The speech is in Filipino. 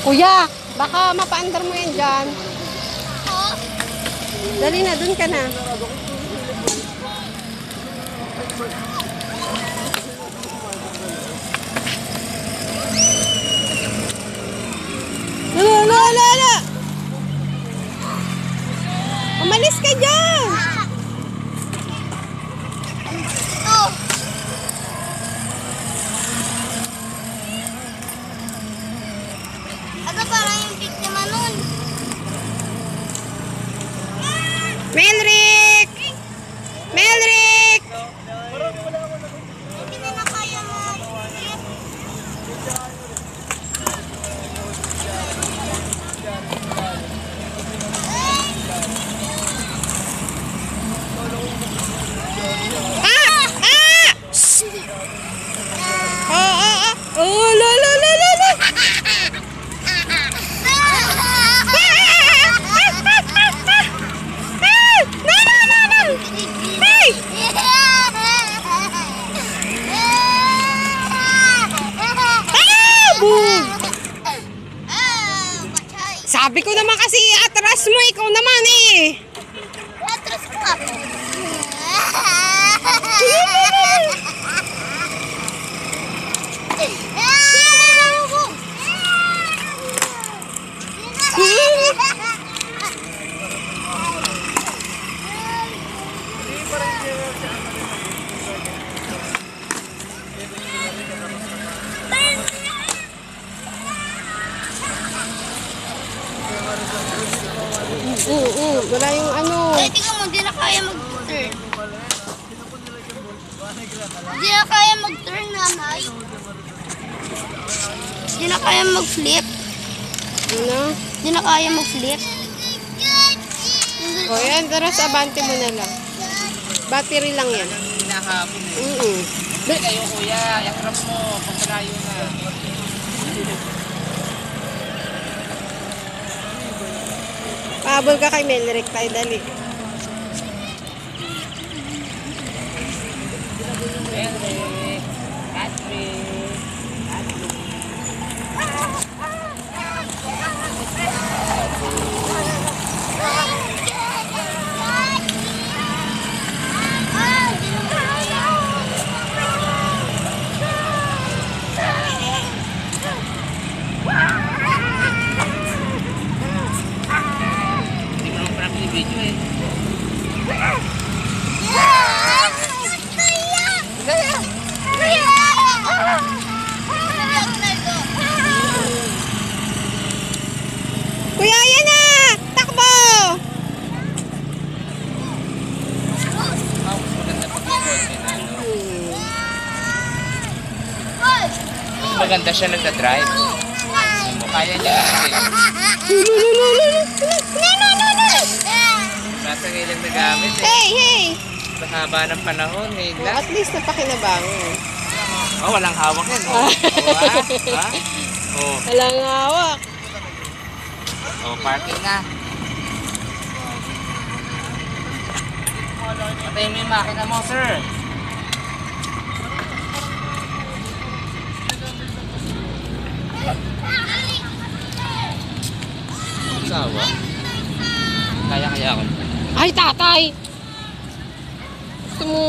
Kuya, baka mapaandar mo yan dyan. Dali na, dun ka na. Lala! Umalis ka dyan! Ano parang yung biktima nun? Melrick! Melrick! Hindi na kaya mo. Oh, la! Hey! Sabi ko naman kasi atras mo, ikaw naman eh. Atras ko ako. Wala yung ano. Eh, tingnan mo, di na kaya mag-turn. Di na kaya mag-turn, nanay. Di na kaya mag-flip. Ano? Di na kaya mag-flip. O yan, taras abante mo na lang. Battery lang yan. Hinahapon eh. Mm-mm. Kayo kuya, yung ram mo, pag malayo na. Pahabol ka kay Melrick, tayo dali. Patrick, Patrick. Hindi mo naman parang video eh. Kuya, yan na! Takbo! Maganda pag-ikot. Maganda siya nagda-drive. Kaya niya kasi. Nasa ngayon na gamit eh. Hey! Sa haba ng panahon, ngayon lang. At least napakinabangon. Oh, walang hawak yan. Oh, ha? Oh, Walang hawak. oh, parking na. Patayin mo yung makina mo, sir. Sawa. Kaya ako. Ay, tatay! Gusto mo